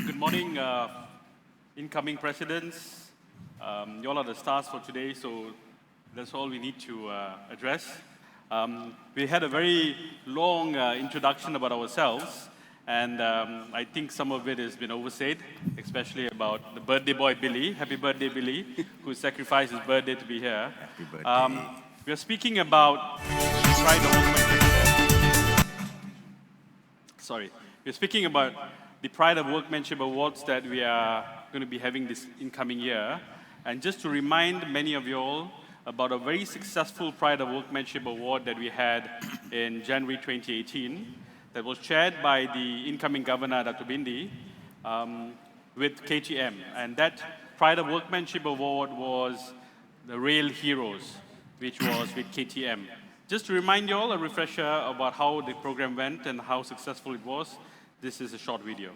Good morning, incoming presidents. You all are the stars for today, so that's all we need to address. We had a very long introduction about ourselves, and I think some of it has been oversaid, especially about the birthday boy Billy. Happy birthday, Billy, who sacrificed his birthday to be here. Happy birthday. We are speaking about pride of workmanship. Sorry, we're speaking about the Pride of Workmanship Awards that we are going to be having this incoming year. And just to remind many of you all about a very successful Pride of Workmanship Award that we had in January 2018 that was chaired by the incoming governor, Dr. Bindi, with KTM. And that Pride of Workmanship Award was the Rail Heroes, which was with KTM. Just to remind you all, a refresher about how the program went and how successful it was. This is a short video.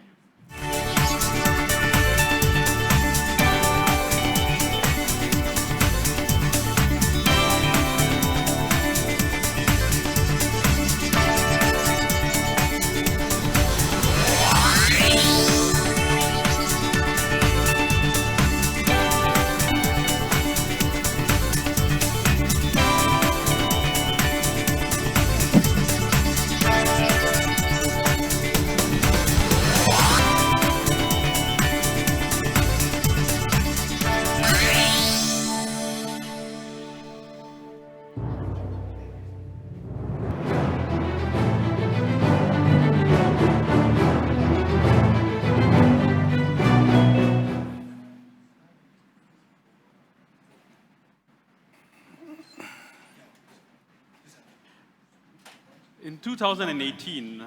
In 2018,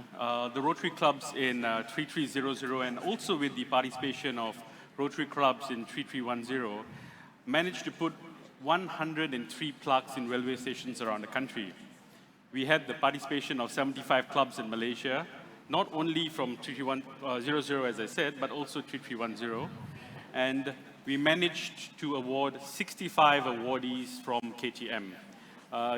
the Rotary clubs in 3300 and also with the participation of Rotary clubs in 3310 managed to put 103 plugs in railway stations around the country. We had the participation of 75 clubs in Malaysia, not only from 3300 as I said, but also 3310. And we managed to award 65 awardees from KTM.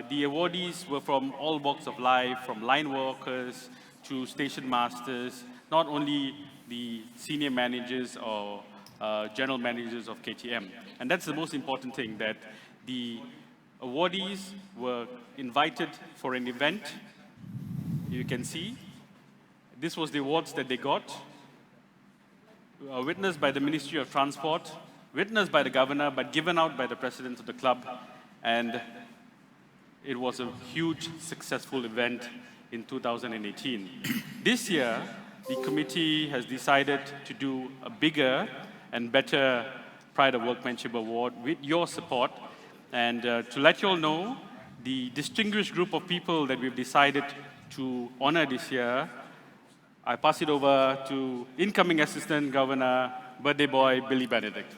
The awardees were from all walks of life, from line workers to station masters, not only the senior managers or general managers of KTM. And that's the most important thing, that the awardees were invited for an event. You can see, this was the awards that they got, witnessed by the Ministry of Transport, witnessed by the governor, but given out by the president of the club. And it was a huge, successful event in 2018. This year, the committee has decided to do a bigger and better Pride of Workmanship Award with your support. And to let you all know, the distinguished group of people that we've decided to honor this year, I pass it over to incoming Assistant Governor, birthday boy, Billy Benedict.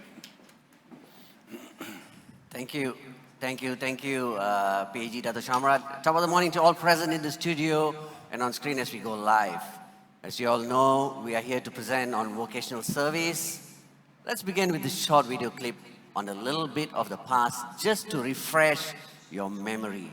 Thank you. Thank you, PAG Dato' Shamrat. Top of the morning to all present in the studio and on screen as we go live. As you all know, we are here to present on vocational service. Let's begin with this short video clip on a little bit of the past, just to refresh your memory.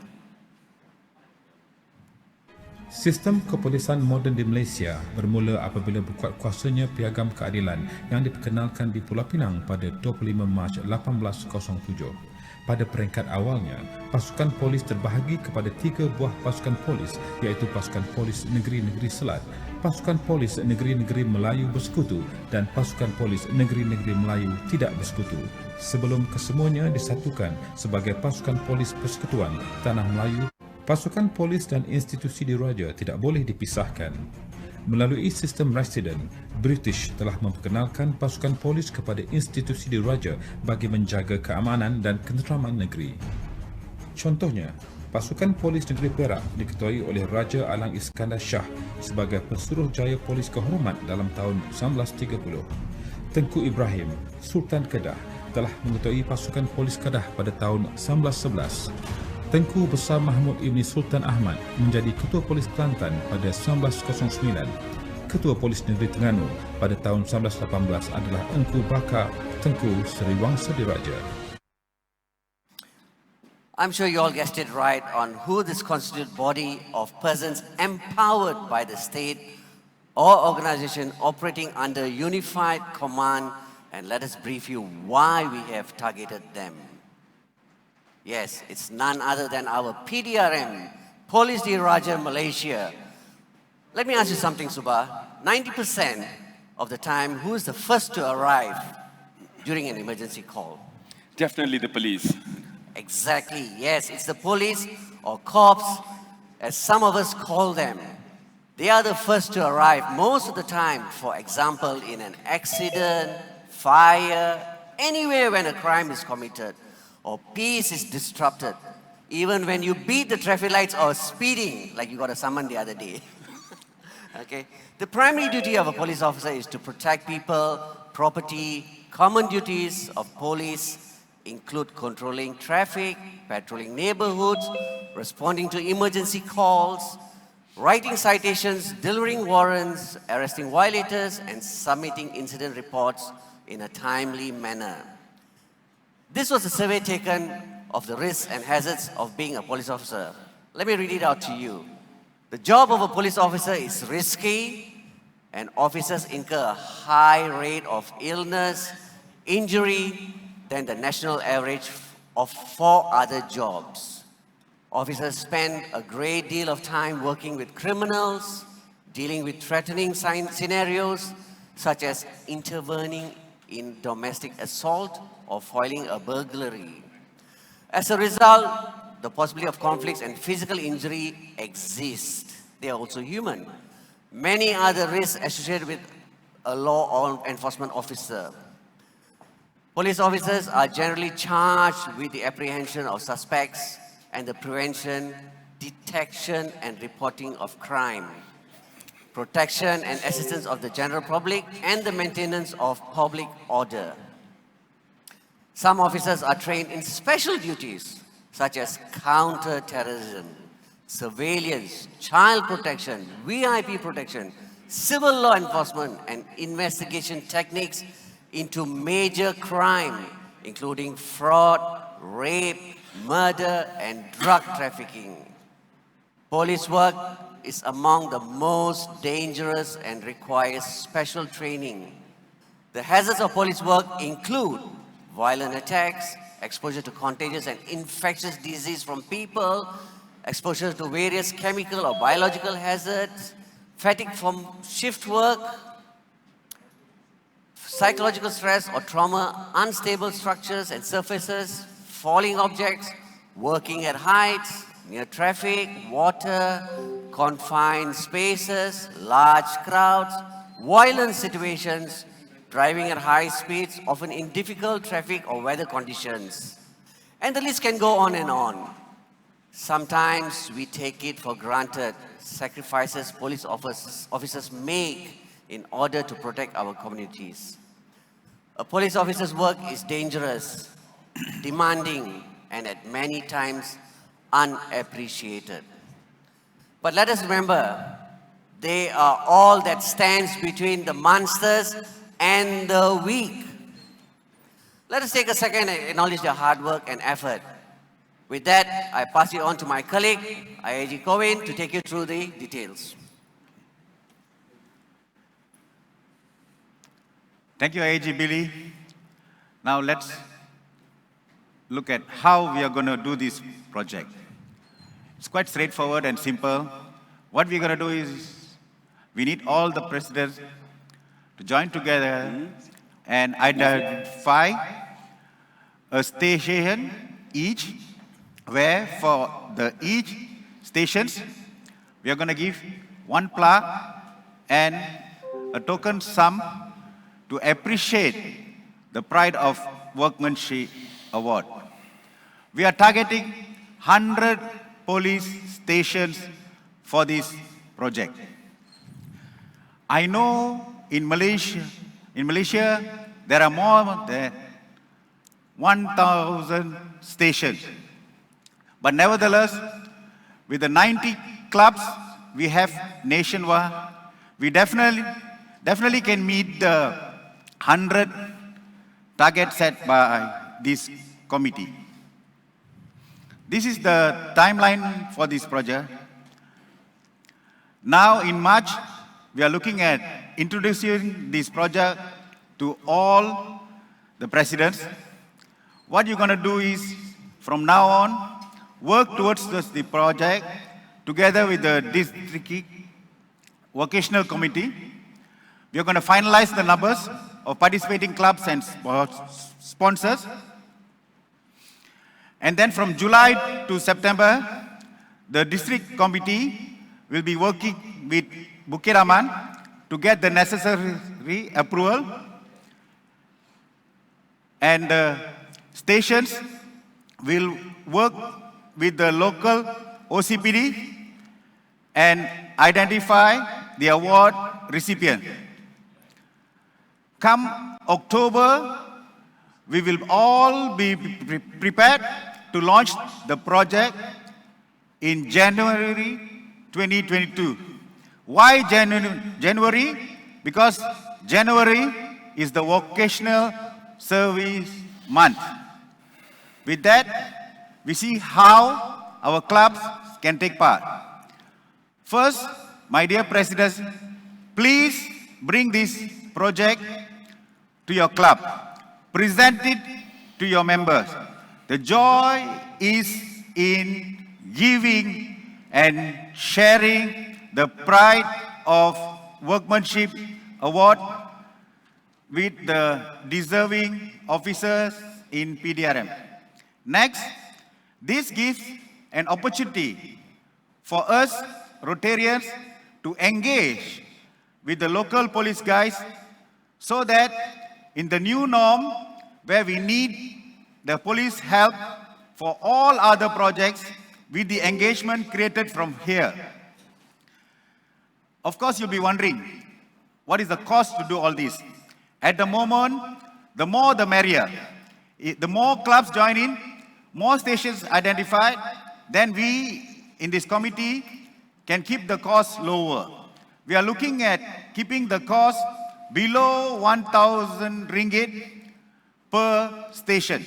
Sistem kepolisian moden di Malaysia bermula apabila berkuat kuasanya Piagam Keadilan yang diperkenalkan di Pulau Pinang pada 25 Mac 1807. Pada peringkat awalnya, pasukan polis terbahagi kepada 3 buah pasukan polis, iaitu pasukan polis negeri-negeri Selat, pasukan polis negeri-negeri Melayu bersekutu dan pasukan polis negeri-negeri Melayu tidak bersekutu. Sebelum kesemuanya disatukan sebagai pasukan polis persekutuan Tanah Melayu, pasukan polis dan institusi diraja tidak boleh dipisahkan. Melalui sistem residen, British telah memperkenalkan pasukan polis kepada institusi diraja bagi menjaga keamanan dan ketenteraman negeri. Contohnya, pasukan polis negeri Perak diketuai oleh Raja Alang Iskandar Shah sebagai Pesuruhjaya Polis Kehormat dalam tahun 1930. Tengku Ibrahim, Sultan Kedah, telah mengetuai pasukan polis Kedah pada tahun 1911. Tengku Besar Mahmud Ibni Sultan Ahmad menjadi Ketua Polis Kelantan pada 1909. Ketua Polis Negeri Terengganu pada tahun 1918 adalah Engku Bakar Tengku Seri Wangsa Diraja. I'm sure you all guessed it right on who this constituted body of persons empowered by the state or organization operating under unified command, and let us brief you why we have targeted them. Yes, it's none other than our PDRM, Police Diraja Malaysia. Let me ask you something, Subha. 90% of the time, who is the first to arrive during an emergency call? Definitely the police. Exactly, yes, it's the police or cops, as some of us call them. They are the first to arrive most of the time, for example, in an accident, fire, anywhere when a crime is committed or peace is disrupted. Even when you beat the traffic lights or speeding, like you got a summon the other day. Okay? The primary duty of a police officer is to protect people, property. Common duties of police include controlling traffic, patrolling neighborhoods, responding to emergency calls, writing citations, delivering warrants, arresting violators, and submitting incident reports in a timely manner. This was a survey taken of the risks and hazards of being a police officer. Let me read it out to you. The job of a police officer is risky, and officers incur a high rate of illness, injury than the national average of 4 other jobs. Officers spend a great deal of time working with criminals, dealing with threatening scenarios, such as intervening in domestic assault or foiling a burglary. As a result, the possibility of conflicts and physical injury exist. They are also human. Many other risks associated with a law enforcement officer. Police officers are generally charged with the apprehension of suspects and the prevention, detection, and reporting of crime, protection and assistance of the general public, and the maintenance of public order. Some officers are trained in special duties, such as counter-terrorism, surveillance, child protection, VIP protection, civil law enforcement, and investigation techniques into major crime, including fraud, rape, murder, and drug trafficking. Police work is among the most dangerous and requires special training. The hazards of police work include violent attacks, exposure to contagious and infectious disease from people, exposure to various chemical or biological hazards, fatigue from shift work, psychological stress or trauma, unstable structures and surfaces, falling objects, working at heights, near traffic, water, confined spaces, large crowds, violent situations, driving at high speeds, often in difficult traffic or weather conditions. And the list can go on and on. Sometimes we take it for granted, sacrifices police officers make in order to protect our communities. A police officer's work is dangerous, demanding, and at many times unappreciated. But let us remember, they are all that stands between the monsters and the weak. Let us take a second and acknowledge their hard work and effort. With that, I pass it on to my colleague, IAG Cohen, to take you through the details. Thank you, IAG Billy. Now let's look at how we are going to do this project. It's quite straightforward and simple. What we're going to do is we need all the presidents to join together and identify a station each, where for the each stations we are going to give 1 plaque and a token sum to appreciate the Pride of Workmanship Award. We are targeting 100 police stations for this project. I know in Malaysia, there are more than 1,000 stations. But nevertheless, with the 90 clubs we have nationwide, we definitely can meet the 100 target set by this committee. This is the timeline for this project. Now in March, we are looking at introducing this project to all the presidents. What you're going to do is, from now on, work towards the project together with the district vocational committee. We are going to finalize the numbers of participating clubs and sponsors. And then from July to September, the district committee will be working with Bukit Aman to get the necessary approval. And the stations will work with the local OCPD and identify the award recipient. Come October, we will all be prepared to launch the project in January 2022. Why January? Because January is the vocational service month. With that, we see how our clubs can take part. First, my dear presidents, please bring this project to your club. Present it to your members. The joy is in giving and sharing the pride of Workmanship Award with the deserving officers in PDRM. Next, this gives an opportunity for us Rotarians to engage with the local police guys so that in the new norm where we need the police help for all other projects with the engagement created from here. Of course, you'll be wondering, what is the cost to do all this? At the moment, the more the merrier. The more clubs join in, more stations identified, then we in this committee can keep the cost lower. We are looking at keeping the cost below 1,000 ringgit per station.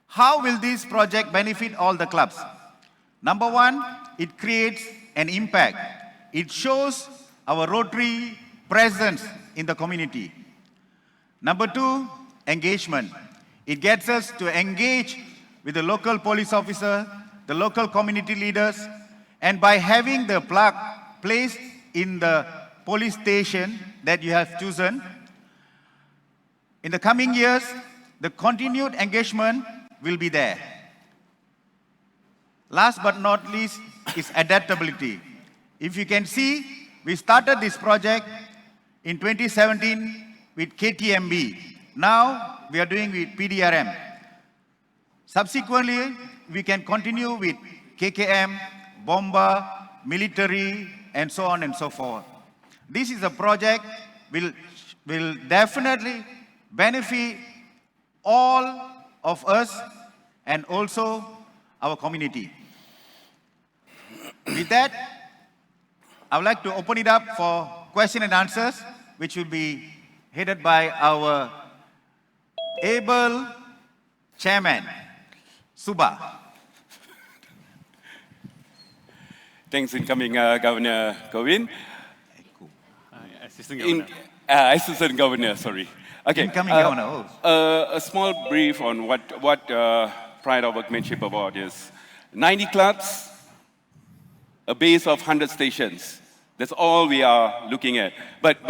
How will this project benefit all the clubs? Number one, it creates an impact. It shows our Rotary presence in the community. Number two, engagement. It gets us to engage with the local police officer, the local community leaders, and by having the plaque placed in the police station that you have chosen, in the coming years, the continued engagement will be there. Last but not least is adaptability. If you can see, we started this project in 2017 with KTMB. Now we are doing with PDRM. Subsequently, we can continue with KKM, Bomba, military, and so on and so forth. This is a project will definitely benefit all of us and also our community. With that, I would like to open it up for question and answers, which will be headed by our able chairman, Suba. Thanks, incoming Governor Govin. Assistant Governor. Assistant Governor, sorry. Okay. Incoming Governor. A small brief on what Pride of Workmanship Award is. 90 clubs, a base of 100 stations. That's all we are looking at. But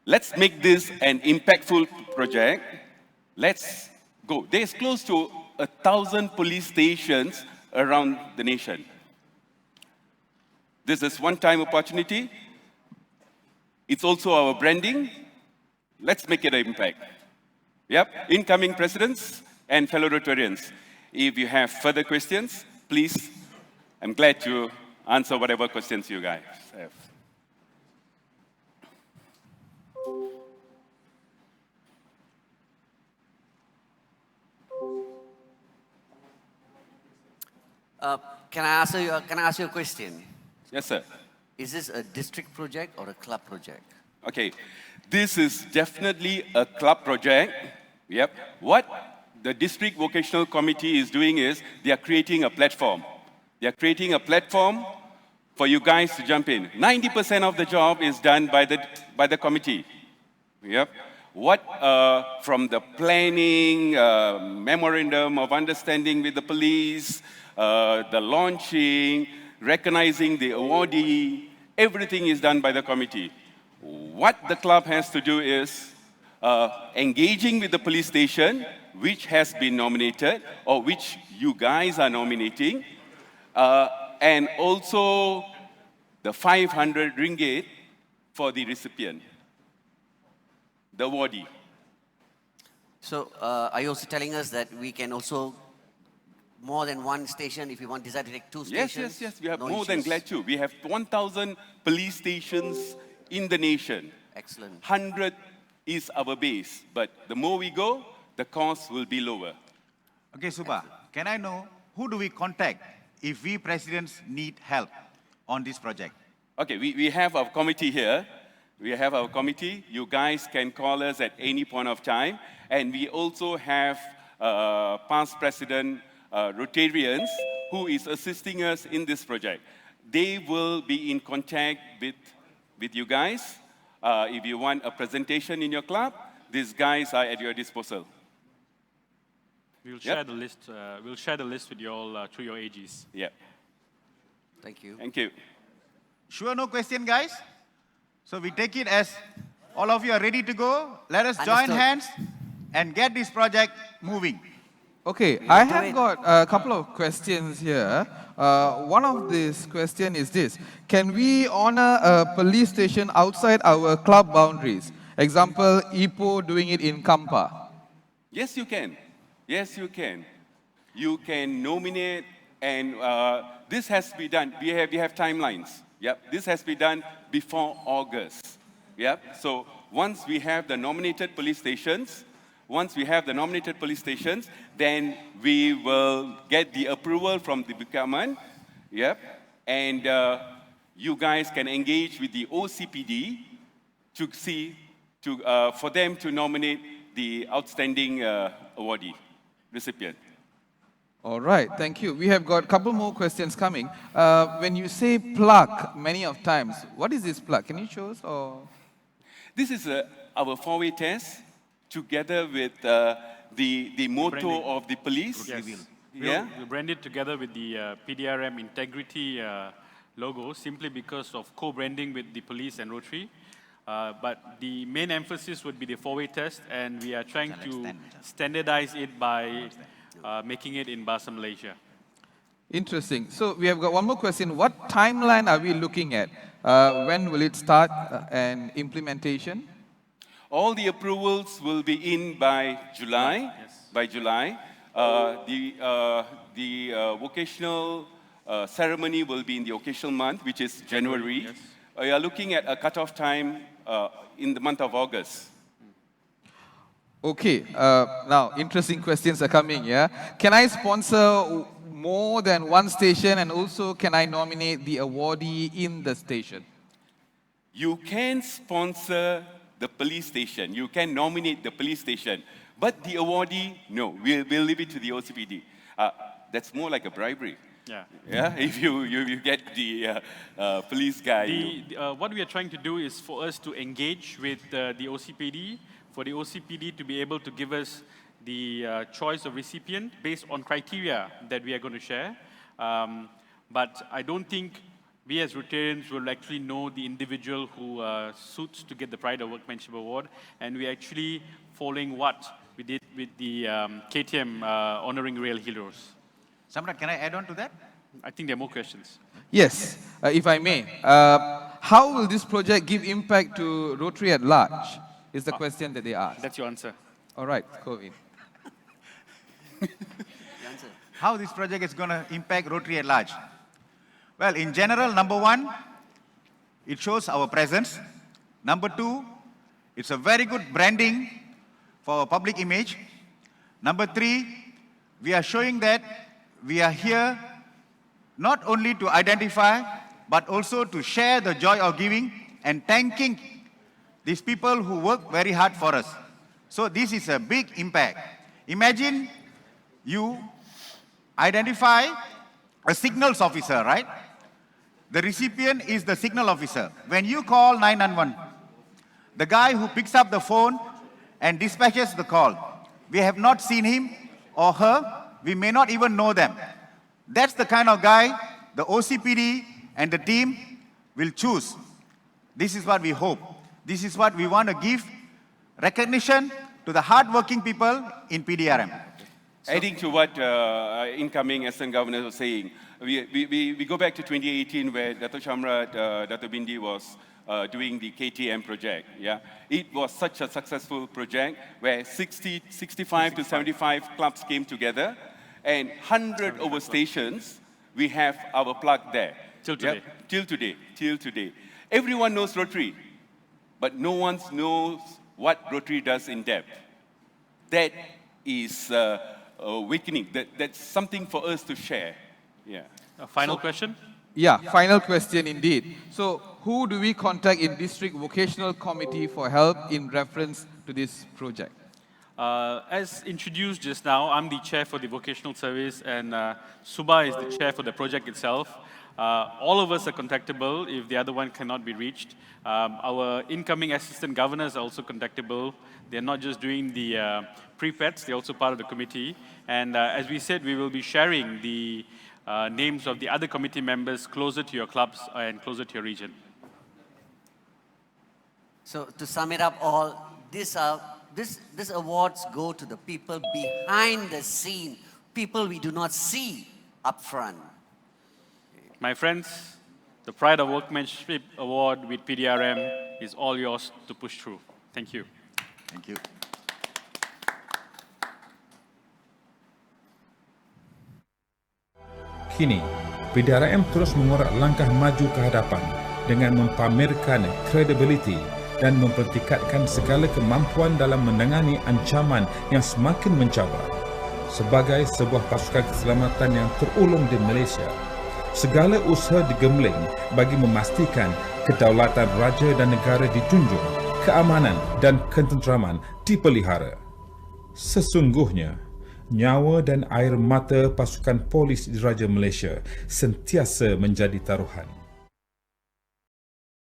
let's make this an impactful project. Let's go. There's close to 1,000 police stations around the nation. This is one-time opportunity. It's also our branding. Let's make it an impact. Yep, incoming presidents and fellow Rotarians, if you have further questions, please, I'm glad to answer whatever questions you guys have. Can I ask you a question? Yes, sir. Is this a district project or a club project? Okay, this is definitely a club project. Yep. What the District Vocational Committee is doing is they are creating a platform. They are creating a platform for you guys to jump in. 90% of the job is done by the committee. Yep. What from the planning, memorandum of understanding with the police, the launching, recognizing the awardee, everything is done by the committee. What the club has to do is engaging with the police station, which has been nominated, or which you guys are nominating, and also the 500 ringgit for the recipient, the awardee. So are you also telling us that we can also more than one station if we decide to take two stations? Yes. We have No more than issues. glad to. We have 1,000 police stations in the nation. Excellent. 100 is our base, but the more we go, the cost will be lower. Okay, Suba, can I know who do we contact if we presidents need help on this project? Okay, we have our committee here. We have our committee. You guys can call us at any point of time. And we also have past president Rotarians who is assisting us in this project. They will be in contact with you guys. If you want a presentation in your club, these guys are at your disposal. We'll share the list. We'll share the list with you all through your AGs. Yeah. Thank you. Thank you. Sure, no question, guys? So we take it as all of you are ready to go. Let us join Understood. hands and get this project moving. Okay, will I do have it. got a couple of questions here. One of these question is this: can we honor a police station outside our club boundaries? Example, Ipoh doing it in Kampa. Yes, you can. Yes, you can. You can nominate, and this has to be done. We have timelines. Yep, this has to be done before August. Yep. So once we have the nominated police stations, then we will get the approval from the government. Yep. And you guys can engage with the OCPD for them to nominate the outstanding awardee recipient. All right, thank you. We have got a couple more questions coming. When you say plug many of times, what is this plug? Can you show us? Or? This is our four-way test together with the motto Branding. of the police. Yes. Yeah. We'll brand it together with the PDRM integrity logo simply because of co-branding with the police and Rotary. But the main emphasis would be the four-way test, and we are trying to standardize it by making it in Bahasa Malaysia. Interesting. So we have got one more question. What timeline are we looking at? When will it start and implementation? All the approvals will be in by July. Yes. By July, the vocational ceremony will be in the occasional month, which is January. Yes. We are looking at a cutoff time in the month of August. Okay, now interesting questions are coming, yeah? Can I sponsor more than one station, and also can I nominate the awardee in the station? You can sponsor the police station. You can nominate the police station. But the awardee, no, we'll leave it to the OCPD. That's more like a bribery. Yeah. Yeah, if you get the police guy. What we are trying to do is for us to engage with the OCPD, for the OCPD to be able to give us the choice of recipient based on criteria that we are going to share. But I don't think we as Rotarians will actually know the individual who suits to get the Pride of Workmanship Award, and we're actually following what we did with the KTM honoring rail heroes. Samrat, can I add on to that? I think there are more questions. Yes, if I may. How will this project give impact to Rotary at large? Is the question that they asked. That's your answer. All right, go in. How this project is going to impact Rotary at large? Well, in general, number one, it shows our presence. Number two, it's a very good branding for our public image. Number three, we are showing that we are here not only to identify, but also to share the joy of giving and thanking these people who work very hard for us. So this is a big impact. Imagine you identify a signals officer, right? The recipient is the signal officer. When you call 911, the guy who picks up the phone and dispatches the call, we have not seen him or her, we may not even know them. That's the kind of guy the OCPD and the team will choose. This is what we hope. This is what we want to give recognition to the hardworking people in PDRM. Adding to what incoming Assistant Governor was saying, we go back to 2018 where Dato' Shamrat, Dato' Bindi was doing the KTM project. Yeah, it was such a successful project where 65 to 75 clubs came together, and 100 over stations, we have our plug there. Till today. Yeah? Till today. Everyone knows Rotary, but no one knows what Rotary does in depth. That is awakening. That's something for us to share. Yeah. A final question? Yeah, final question indeed. So who do we contact in District Vocational Committee for help in reference to this project? As introduced just now, I'm the chair for the vocational service, and Suba is the chair for the project itself. All of us are contactable if the other one cannot be reached. Our incoming assistant governors are also contactable. They're not just doing the pre-pets, they're also part of the committee. And as we said, we will be sharing the names of the other committee members closer to your clubs and closer to your region. So to sum it up all, these awards go to the people behind the scene, people we do not see up front. My friends, the Pride of Workmanship Award with PDRM is all yours to push through. Thank you. Thank you. Kini, PDRM terus mengorak langkah maju ke hadapan dengan mempamerkan kredibiliti dan mempertingkatkan segala kemampuan dalam menangani ancaman yang semakin mencabar. Sebagai sebuah pasukan keselamatan yang terulung di Malaysia, segala usaha digemling bagi memastikan kedaulatan raja dan negara dijunjung, keamanan dan ketenteraman dipelihara. Sesungguhnya, nyawa dan air mata pasukan polis Diraja Malaysia sentiasa menjadi taruhan.